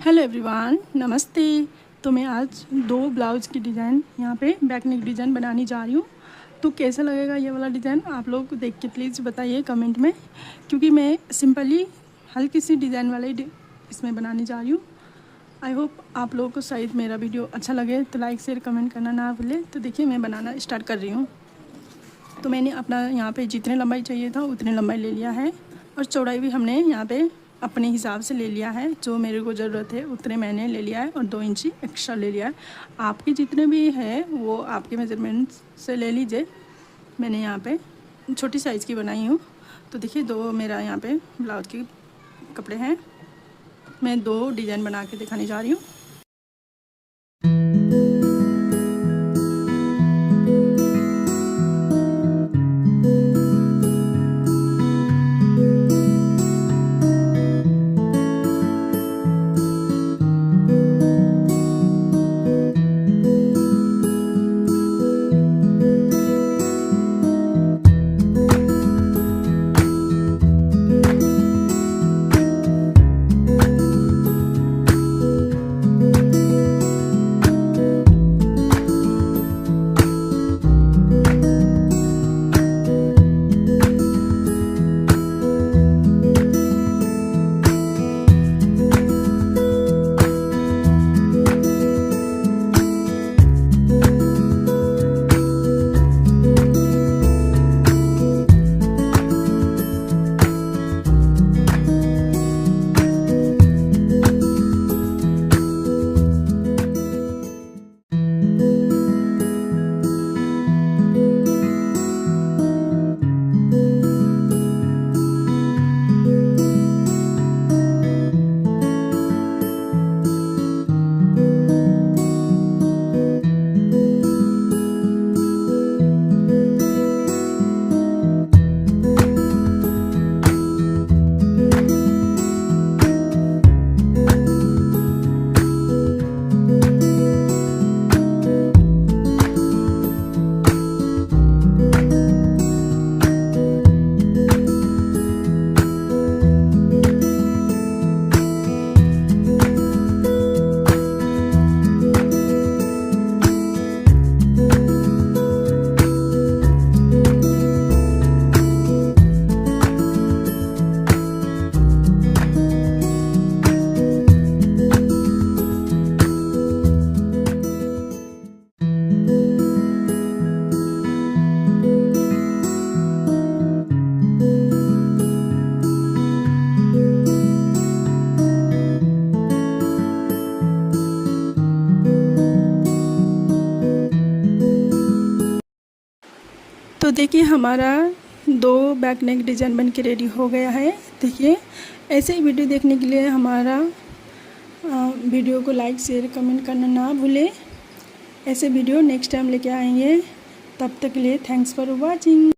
Hello everyone, नमस्ते। तो मैं आज दो ब्लाउज़ की डिज़ाइन यहाँ पे बैक नेक डिज़ाइन बनानी जा रही हूँ। तो कैसा लगेगा ये वाला डिज़ाइन आप लोग देख के प्लीज़ बताइए कमेंट में, क्योंकि मैं सिंपली हल्की सी डिज़ाइन वाला ही इसमें बनाने जा रही हूँ। आई होप आप लोगों को शायद मेरा वीडियो अच्छा लगे, तो लाइक शेयर कमेंट करना ना भूलें। तो देखिए मैं बनाना स्टार्ट कर रही हूँ। तो मैंने अपना यहाँ पर जितने लंबाई चाहिए था उतने लंबाई ले लिया है, और चौड़ाई भी हमने यहाँ पर अपने हिसाब से ले लिया है। जो मेरे को ज़रूरत है उतने मैंने ले लिया है, और 2 इंची एक्स्ट्रा ले लिया है। आपके जितने भी है वो आपके मेजरमेंट से ले लीजिए। मैंने यहाँ पे छोटी साइज़ की बनाई हूँ। तो देखिए 2 मेरा यहाँ पे ब्लाउज के कपड़े हैं। मैं 2 डिज़ाइन बना के दिखाने जा रही हूँ। तो देखिए हमारा 2 बैक नेक डिज़ाइन बन के रेडी हो गया है। देखिए ऐसे ही वीडियो देखने के लिए हमारा वीडियो को लाइक शेयर कमेंट करना ना भूलें। ऐसे वीडियो नेक्स्ट टाइम लेके आएंगे। तब तक के लिए थैंक्स फॉर वॉचिंग।